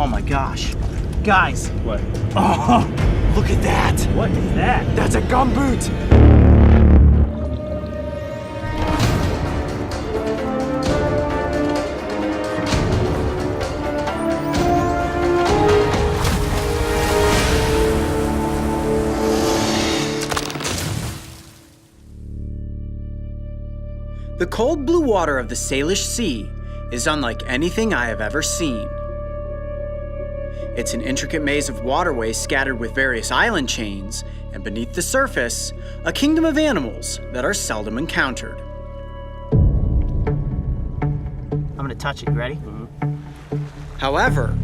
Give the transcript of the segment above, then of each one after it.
Oh my gosh. Guys. What? Oh, look at that. What is that? That's a gumboot. The cold blue water of the Salish Sea is unlike anything I have ever seen. It's an intricate maze of waterways scattered with various island chains, and beneath the surface, a kingdom of animals that are seldom encountered. I'm gonna touch it, you ready? However,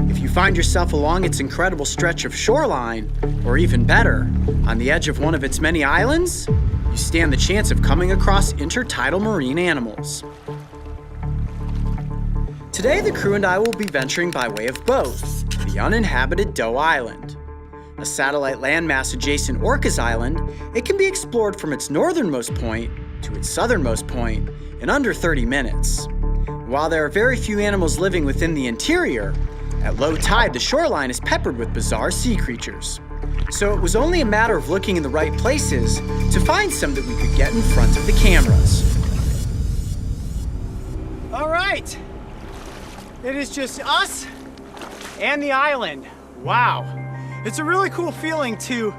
if you find yourself along its incredible stretch of shoreline, or even better, on the edge of one of its many islands, you stand the chance of coming across intertidal marine animals. Today, the crew and I will be venturing by way of boat to the uninhabited Doe Island. A satellite landmass adjacent Orcas Island, it can be explored from its northernmost point to its southernmost point in under 30 minutes. While there are very few animals living within the interior, at low tide the shoreline is peppered with bizarre sea creatures. So it was only a matter of looking in the right places to find some that we could get in front of the cameras. All right. It is just us and the island. Wow. It's a really cool feeling to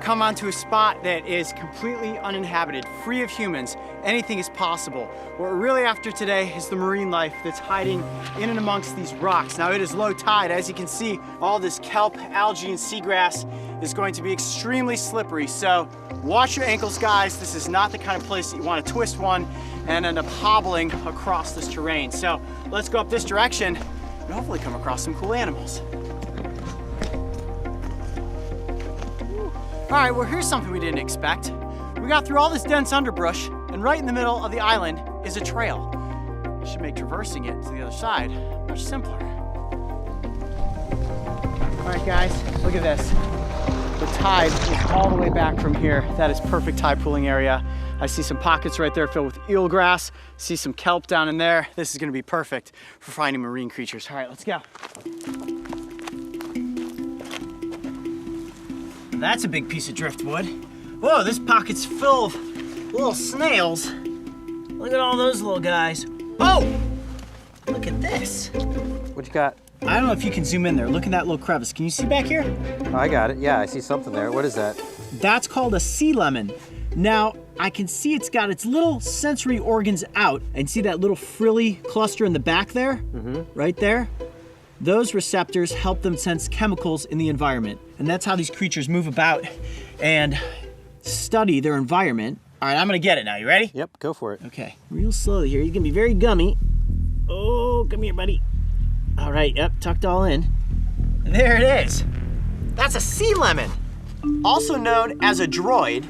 come onto a spot that is completely uninhabited, free of humans. Anything is possible. What we're really after today is the marine life that's hiding in and amongst these rocks. Now it is low tide. As you can see, all this kelp, algae, and seagrass is going to be extremely slippery. So watch your ankles, guys. This is not the kind of place that you want to twist one and end up hobbling across this terrain. So let's go up this direction and hopefully come across some cool animals. All right, well, here's something we didn't expect. We got through all this dense underbrush, and right in the middle of the island is a trail. It should make traversing it to the other side much simpler. All right, guys, look at this. The tide is all the way back from here. That is perfect tide pooling area. I see some pockets right there filled with eelgrass. See some kelp down in there. This is gonna be perfect for finding marine creatures. All right, let's go. That's a big piece of driftwood. Whoa, this pocket's full of little snails. Look at all those little guys. Oh, look at this. What you got? I don't know if you can zoom in there. Look at that little crevice. Can you see back here? Oh, I got it. Yeah, I see something there. What is that? That's called a sea lemon. Now, I can see it's got its little sensory organs out. And see that little frilly cluster in the back there? Right there? Those receptors help them sense chemicals in the environment. And that's how these creatures move about and study their environment. All right, I'm gonna get it now. You ready? Yep, go for it. Okay, real slowly here. You're gonna be very gummy. Oh, come here, buddy. All right, yep, tucked all in. There it is. That's a sea lemon, also known as a droid,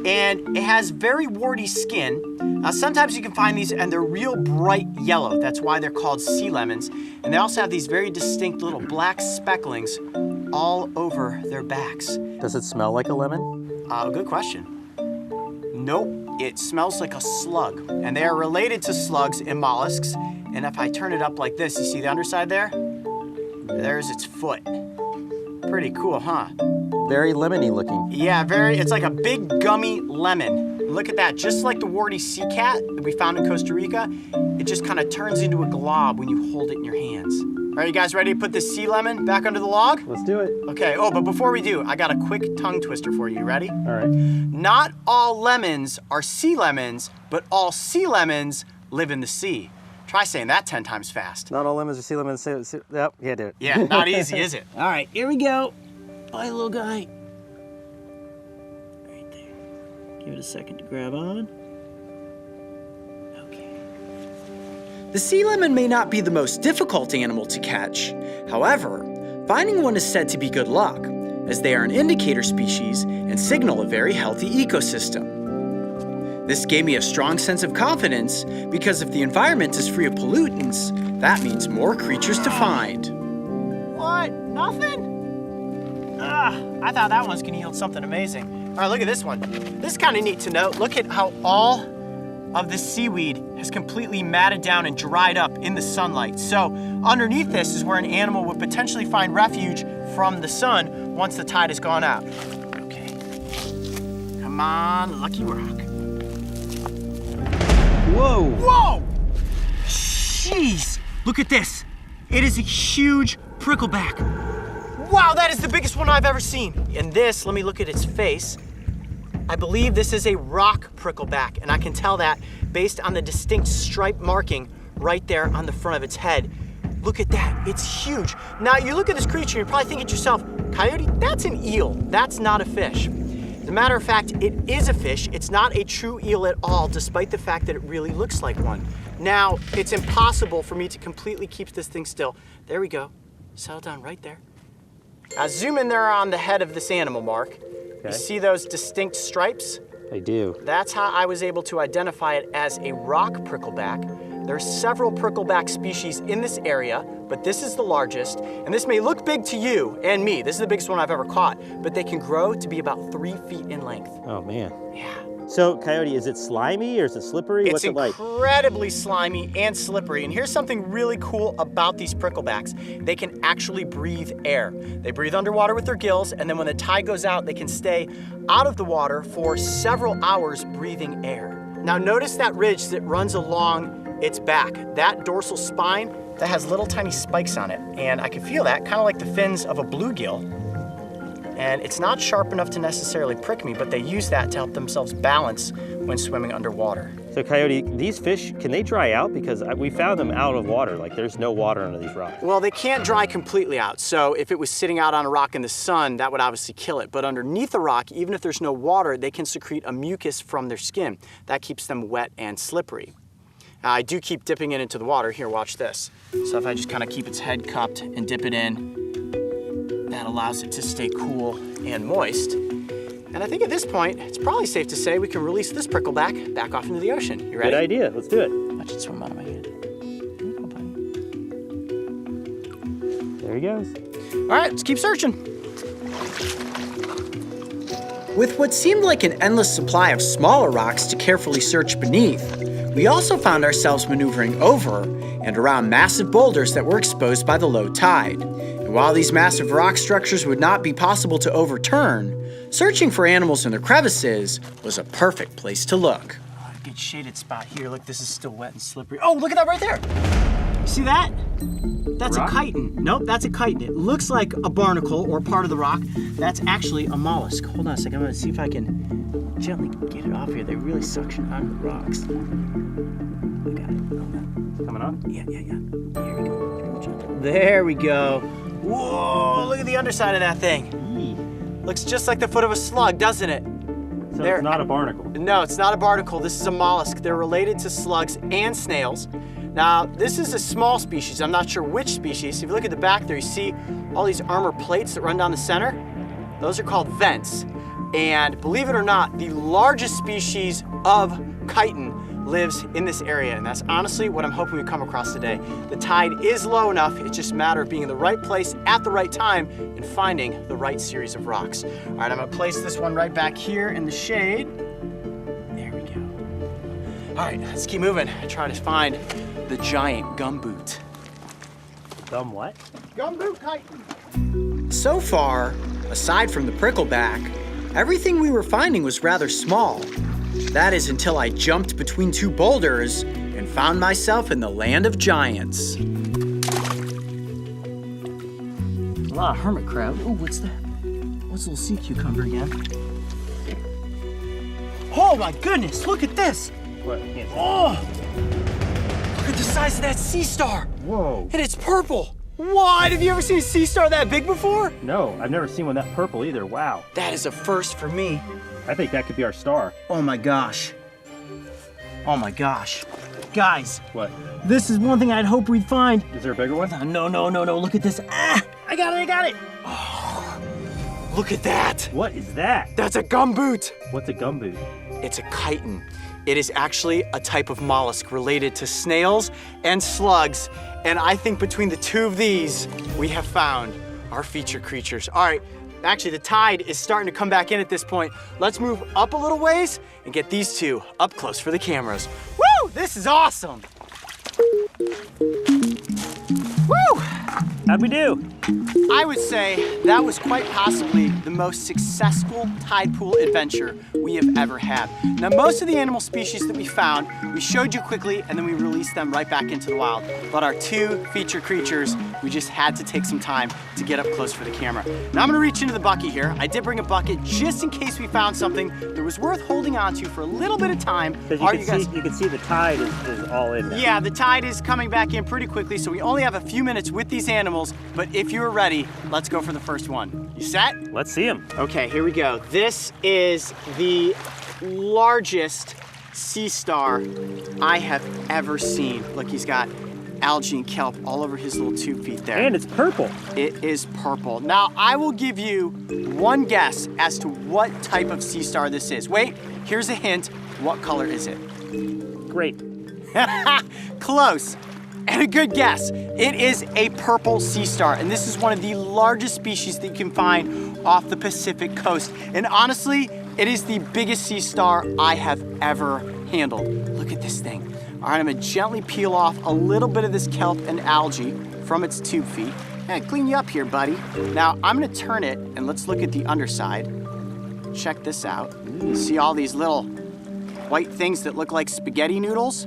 and it has very warty skin. Now, sometimes you can find these and they're real bright yellow. That's why they're called sea lemons. And they also have these very distinct little black specklings all over their backs. Does it smell like a lemon? Good question. Nope, it smells like a slug. And they are related to slugs and mollusks. And if I turn it up like this, you see the underside there? There's its foot. Pretty cool, huh? Very lemony looking. Yeah, it's like a big gummy lemon. Look at that, just like the warty sea cat that we found in Costa Rica, it just kind of turns into a glob when you hold it in your hands. All right, you guys ready to put this sea lemon back under the log? Let's do it. Okay, but before we do, I got a quick tongue twister for you. Ready? All right. Not all lemons are sea lemons, but all sea lemons live in the sea. Try saying that 10 times fast. Not all lemons are sea lemons. Yep, yeah, do it. Yeah, not easy, is it? All right, here we go. Bye, little guy. Right there. Give it a second to grab on. Okay. The sea lemon may not be the most difficult animal to catch. However, finding one is said to be good luck, as they are an indicator species and signal a very healthy ecosystem. This gave me a strong sense of confidence because if the environment is free of pollutants, that means more creatures to find. What? Nothing? I thought that one's gonna yield something amazing. All right, look at this one. This is kind of neat to note. Look at how all of the seaweed has completely matted down and dried up in the sunlight. So underneath this is where an animal would potentially find refuge from the sun once the tide has gone out. Okay. Come on, lucky rock. Whoa! Whoa! Jeez! Look at this. It is a huge prickleback. Wow, that is the biggest one I've ever seen. And this, let me look at its face. I believe this is a rock prickleback, and I can tell that based on the distinct stripe marking right there on the front of its head. Look at that, it's huge. Now you look at this creature, you're probably thinking to yourself, Coyote, that's an eel, that's not a fish. As a matter of fact, it is a fish. It's not a true eel at all, despite the fact that it really looks like one. Now, it's impossible for me to completely keep this thing still. There we go, settle down right there. Now zoom in there on the head of this animal, Mark. You see those distinct stripes? I do. That's how I was able to identify it as a rock prickleback. There are several prickleback species in this area, but this is the largest. And this may look big to you and me. This is the biggest one I've ever caught, but they can grow to be about 3 feet in length. Oh, man. Yeah. So, Coyote, is it slimy or is it slippery? What's it like? It's incredibly slimy and slippery. And here's something really cool about these pricklebacks. They can actually breathe air. They breathe underwater with their gills, and then when the tide goes out, they can stay out of the water for several hours breathing air. Now notice that ridge that runs along its back. That dorsal spine, that has little tiny spikes on it. And I can feel that, kind of like the fins of a bluegill. And it's not sharp enough to necessarily prick me, but they use that to help themselves balance when swimming underwater. So, Coyote, these fish, can they dry out? Because we found them out of water, like there's no water under these rocks. Well, they can't dry completely out. So if it was sitting out on a rock in the sun, that would obviously kill it. But underneath the rock, even if there's no water, they can secrete a mucus from their skin. That keeps them wet and slippery. Now, I do keep dipping it into the water. Here, watch this. So if I just kind of keep its head cupped and dip it in, that allows it to stay cool and moist. And I think at this point, it's probably safe to say we can release this prickleback back off into the ocean. You ready? Good idea. Let's do it. Watch it swim out of my hand. There you go, buddy. There he goes. All right, let's keep searching. With what seemed like an endless supply of smaller rocks to carefully search beneath, we also found ourselves maneuvering over and around massive boulders that were exposed by the low tide. And while these massive rock structures would not be possible to overturn, searching for animals in their crevices was a perfect place to look. Oh, a good shaded spot here. Look, this is still wet and slippery. Oh, look at that right there. See that? That's Rock? a chitin. Nope, that's a chitin. It looks like a barnacle or part of the rock. That's actually a mollusk. Hold on a second. I'm gonna see if I can gently get it off here. They really suction on the rocks. I got it. Hold on. Coming on? Yeah. Here we go. There we go. Whoa, look at the underside of that thing. Looks just like the foot of a slug, doesn't it? So There- it's not a barnacle. No, it's not a barnacle. This is a mollusk. They're related to slugs and snails. Now, this is a small species. I'm not sure which species. If you look at the back there, you see all these armor plates that run down the center. Those are called vents. And believe it or not, the largest species of chitin lives in this area. And that's honestly what I'm hoping we come across today. The tide is low enough. It's just a matter of being in the right place at the right time and finding the right series of rocks. All right, I'm gonna place this one right back here in the shade. There we go. All right, let's keep moving. Try to find the giant gumboot. Gum what? Gumboot chitin. So far, aside from the prickleback, everything we were finding was rather small. That is until I jumped between two boulders and found myself in the land of giants. A lot of hermit crab. Oh, what's that? What's a little sea cucumber again? Oh my goodness, look at this. What? Can't see. Oh, look at the size of that sea star. Whoa. And it's purple. What? Have you ever seen a sea star that big before? No, I've never seen one that purple either. Wow. That is a first for me. I think that could be our star. Oh my gosh. Oh my gosh. Guys, What? this is one thing I'd hope we'd find. Is there a bigger one? No, Look at this. Ah, I got it. Oh, look at that. What is that? That's a gumboot. What's a gumboot? It's a chitin. It is actually a type of mollusk related to snails and slugs. And I think between the two of these, we have found our feature creatures. All right, Actually, the tide is starting to come back in at this point. Let's move up a little ways and get these two up close for the cameras. Woo! This is awesome. Woo! How'd we do? I would say that was quite possibly the most successful tide pool adventure we have ever had. Now, most of the animal species that we found, we showed you quickly and then we released them right back into the wild. But our two feature creatures, we just had to take some time to get up close for the camera. Now I'm gonna reach into the bucket here. I did bring a bucket just in case we found something that was worth holding on to for a little bit of time. Because you can see the tide is all in now. Yeah, the tide is coming back in pretty quickly, so we only have a few minutes with these animals, but if you're ready, let's go for the first one. You set? Let's see them. Okay, here we go. This is the largest sea star I have ever seen. Look, he's got algae and kelp all over his little tube feet there. And it's purple. It is purple. Now, I will give you one guess as to what type of sea star this is. Wait, here's a hint. What color is it? Great. Close. And a good guess. It is a purple sea star, and this is one of the largest species that you can find off the Pacific coast. And honestly, it is the biggest sea star I have ever handled. Look at this thing. All right, I'm gonna gently peel off a little bit of this kelp and algae from its tube feet. Yeah, clean you up here, buddy. Now, I'm gonna turn it, and let's look at the underside. Check this out. See all these little white things that look like spaghetti noodles?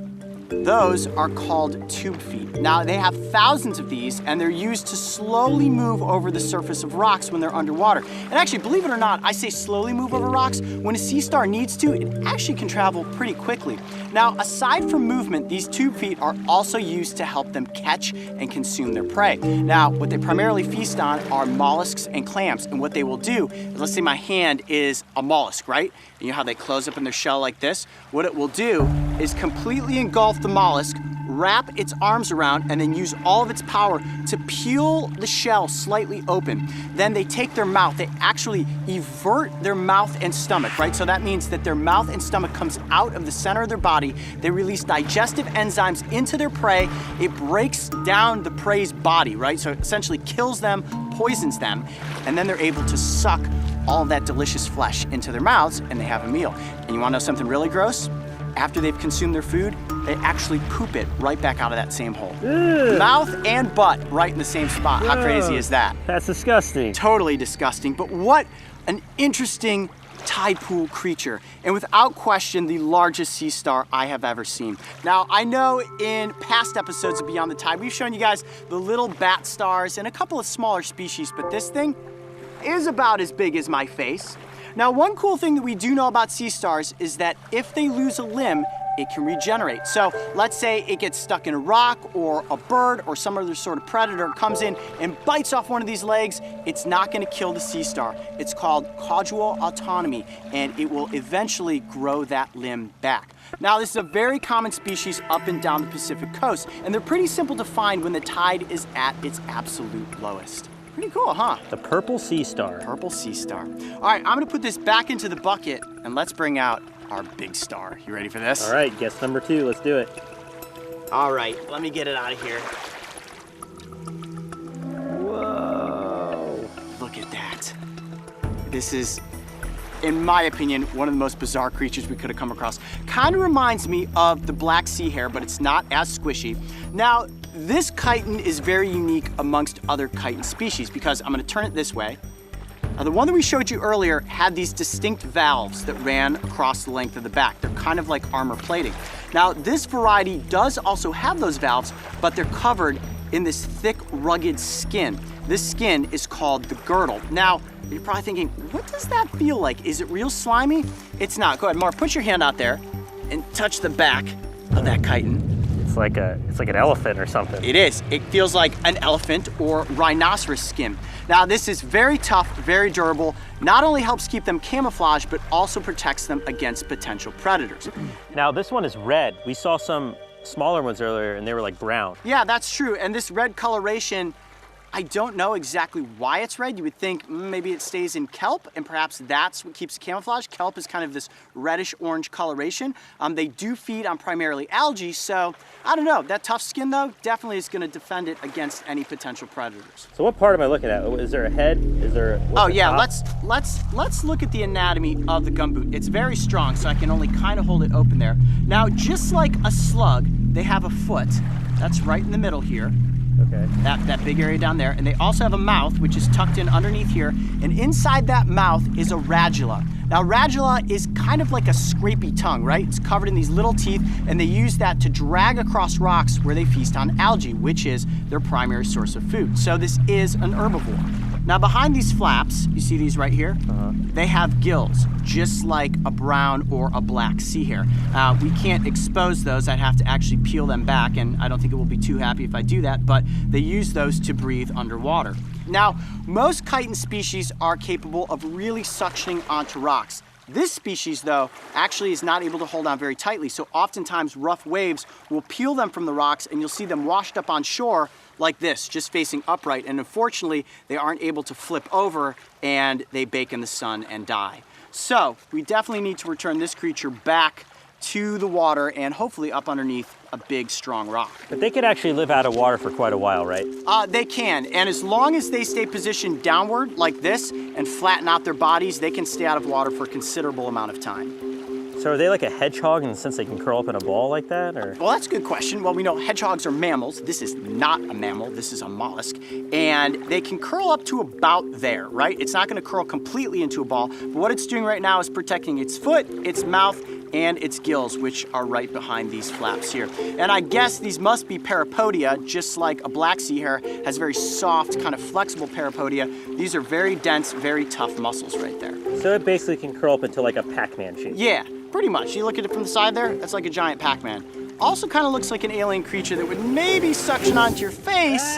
Those are called tube feet. Now, they have thousands of these, and they're used to slowly move over the surface of rocks when they're underwater. And actually, believe it or not, I say slowly move over rocks. When a sea star needs to, it actually can travel pretty quickly. Now, aside from movement, these tube feet are also used to help them catch and consume their prey. Now, what they primarily feast on are mollusks and clams. And what they will do is, let's say my hand is a mollusk, right? And you know how they close up in their shell like this? What it will do is completely engulf the mollusk, wrap its arms around, and then use all of its power to peel the shell slightly open. Then they take their mouth, they actually evert their mouth and stomach, right? So that means that their mouth and stomach comes out of the center of their body. They release digestive enzymes into their prey. It breaks down the prey's body, right? So it essentially kills them, poisons them, and then they're able to suck all of that delicious flesh into their mouths, and they have a meal. And you wanna know something really gross? After they've consumed their food, they actually poop it right back out of that same hole. Ugh. Mouth and butt right in the same spot. How crazy is that? That's disgusting. Totally disgusting, but what an interesting tide pool creature. And without question, the largest sea star I have ever seen. Now, I know in past episodes of Beyond the Tide, we've shown you guys the little bat stars and a couple of smaller species, but this thing is about as big as my face. Now, one cool thing that we do know about sea stars is that if they lose a limb, it can regenerate. So let's say it gets stuck in a rock or a bird or some other sort of predator comes in and bites off one of these legs, it's not gonna kill the sea star. It's called caudal autonomy, and it will eventually grow that limb back. Now, this is a very common species up and down the Pacific coast, and they're pretty simple to find when the tide is at its absolute lowest. Pretty cool, huh? The purple sea star. Purple sea star. All right, I'm gonna put this back into the bucket and let's bring out our big star. You ready for this? All right, guess number 2, let's do it. All right, let me get it out of here. Whoa. Look at that. This is, in my opinion, one of the most bizarre creatures we could have come across. Kind of reminds me of the black sea hare, but it's not as squishy. Now, this chitin is very unique amongst other chitin species because I'm gonna turn it this way. Now, the one that we showed you earlier had these distinct valves that ran across the length of the back. They're kind of like armor plating. Now, this variety does also have those valves, but they're covered in this thick, rugged skin. This skin is called the girdle. Now, you're probably thinking, what does that feel like? Is it real slimy? It's not. Go ahead, Mark, put your hand out there and touch the back of that chitin. It's like an elephant or something. It is. It feels like an elephant or rhinoceros skin. Now, this is very tough, very durable. Not only helps keep them camouflaged, but also protects them against potential predators. Now, this one is red. We saw some smaller ones earlier and they were like brown. Yeah, that's true. And this red coloration I don't know exactly why it's red. You would think maybe it stays in kelp, and perhaps that's what keeps it camouflaged. Kelp is kind of this reddish-orange coloration. They do feed on primarily algae, so I don't know. That tough skin, though, definitely is going to defend it against any potential predators. So what part am I looking at? Is there a head? Is there? Oh yeah, let's look at the anatomy of the gumboot. It's very strong, so I can only kind of hold it open there. Now, just like a slug, they have a foot. That's right in the middle here. Okay. That big area down there. And they also have a mouth, which is tucked in underneath here. And inside that mouth is a radula. Now, radula is kind of like a scrapey tongue, right? It's covered in these little teeth, and they use that to drag across rocks where they feast on algae, which is their primary source of food. So this is an herbivore. Now, behind these flaps, you see these right here? They have gills, just like a brown or a black sea hare. We can't expose those. I'd have to actually peel them back, and I don't think it will be too happy if I do that, but they use those to breathe underwater. Now, most chitin species are capable of really suctioning onto rocks. This species, though, actually is not able to hold on very tightly, so oftentimes rough waves will peel them from the rocks, and you'll see them washed up on shore like this, just facing upright, and unfortunately, they aren't able to flip over, and they bake in the sun and die. So, we definitely need to return this creature back to the water and hopefully up underneath a big, strong rock. But they could actually live out of water for quite a while, right? They can, and as long as they stay positioned downward like this and flatten out their bodies, they can stay out of water for a considerable amount of time. So are they like a hedgehog in the sense they can curl up in a ball like that, or? Well, that's a good question. Well, we know hedgehogs are mammals. This is not a mammal, this is a mollusk. And they can curl up to about there, right? It's not gonna curl completely into a ball, but what it's doing right now is protecting its foot, its mouth, and its gills, which are right behind these flaps here. And I guess these must be parapodia, just like a black sea hare has very soft, kind of flexible parapodia. These are very dense, very tough muscles right there. So it basically can curl up into like a Pac-Man shape. Yeah, pretty much. You look at it from the side there, that's like a giant Pac-Man. Also kind of looks like an alien creature that would maybe suction onto your face,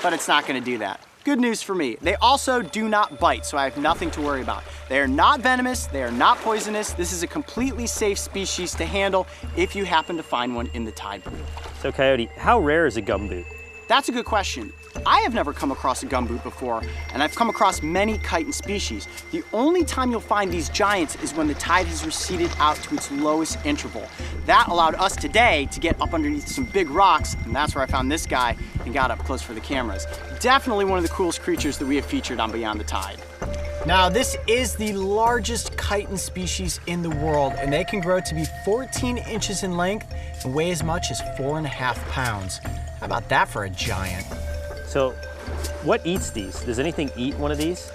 but it's not gonna do that. Good news for me. They also do not bite, so I have nothing to worry about. They are not venomous, they are not poisonous. This is a completely safe species to handle if you happen to find one in the tide pool. So Coyote, how rare is a gumboot? That's a good question. I have never come across a gumboot before, and I've come across many chitin species. The only time you'll find these giants is when the tide has receded out to its lowest interval. That allowed us today to get up underneath some big rocks, and that's where I found this guy and got up close for the cameras. Definitely one of the coolest creatures that we have featured on Beyond the Tide. Now, this is the largest chitin species in the world, and they can grow to be 14 inches in length and weigh as much as 4.5 pounds. How about that for a giant? So what eats these? Does anything eat one of these?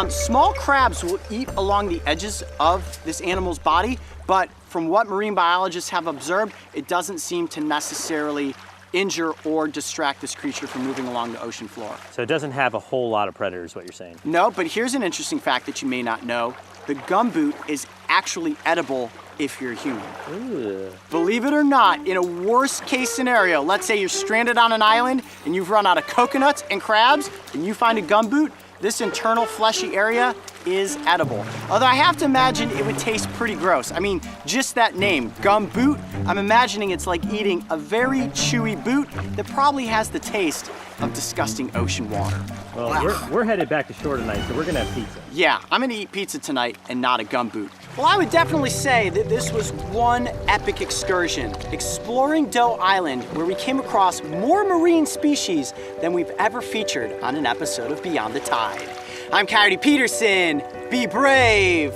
Small crabs will eat along the edges of this animal's body, but from what marine biologists have observed, it doesn't seem to necessarily injure or distract this creature from moving along the ocean floor. So it doesn't have a whole lot of predators, what you're saying? No, but here's an interesting fact that you may not know. The gumboot is actually edible if you're a human. Ooh. Believe it or not, in a worst case scenario, let's say you're stranded on an island and you've run out of coconuts and crabs and you find a gumboot, this internal fleshy area is edible. Although I have to imagine it would taste pretty gross. I mean, just that name, gumboot, I'm imagining it's like eating a very chewy boot that probably has the taste of disgusting ocean water. Well, we're headed back to shore tonight, so we're gonna have pizza. Yeah, I'm gonna eat pizza tonight and not a gumboot. Well, I would definitely say that this was one epic excursion, exploring Doe Island, where we came across more marine species than we've ever featured on an episode of Beyond the Tide. I'm Coyote Peterson. Be brave.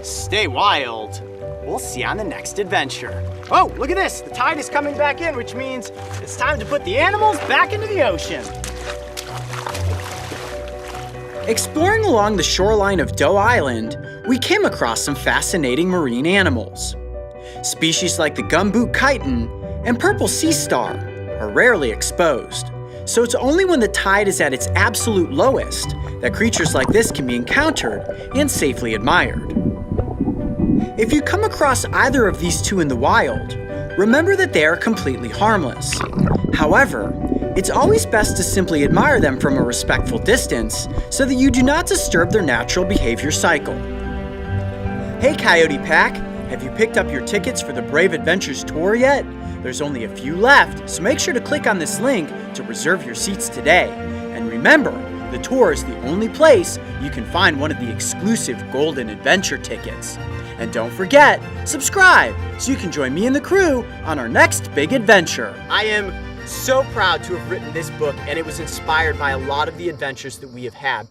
Stay wild. We'll see you on the next adventure. Oh, look at this. The tide is coming back in, which means it's time to put the animals back into the ocean. Exploring along the shoreline of Doe Island, we came across some fascinating marine animals. Species like the gumboot chitin and purple sea star are rarely exposed, so it's only when the tide is at its absolute lowest that creatures like this can be encountered and safely admired. If you come across either of these two in the wild, remember that they are completely harmless. However, it's always best to simply admire them from a respectful distance so that you do not disturb their natural behavior cycle. Hey Coyote Pack, Have you picked up your tickets for the Brave Adventures tour yet? There's only a few left, so make sure to click on this link to reserve your seats today. And remember, the tour is the only place you can find one of the exclusive Golden Adventure tickets. And don't forget, subscribe so you can join me and the crew on our next big adventure. I am so proud to have written this book, and it was inspired by a lot of the adventures that we have had.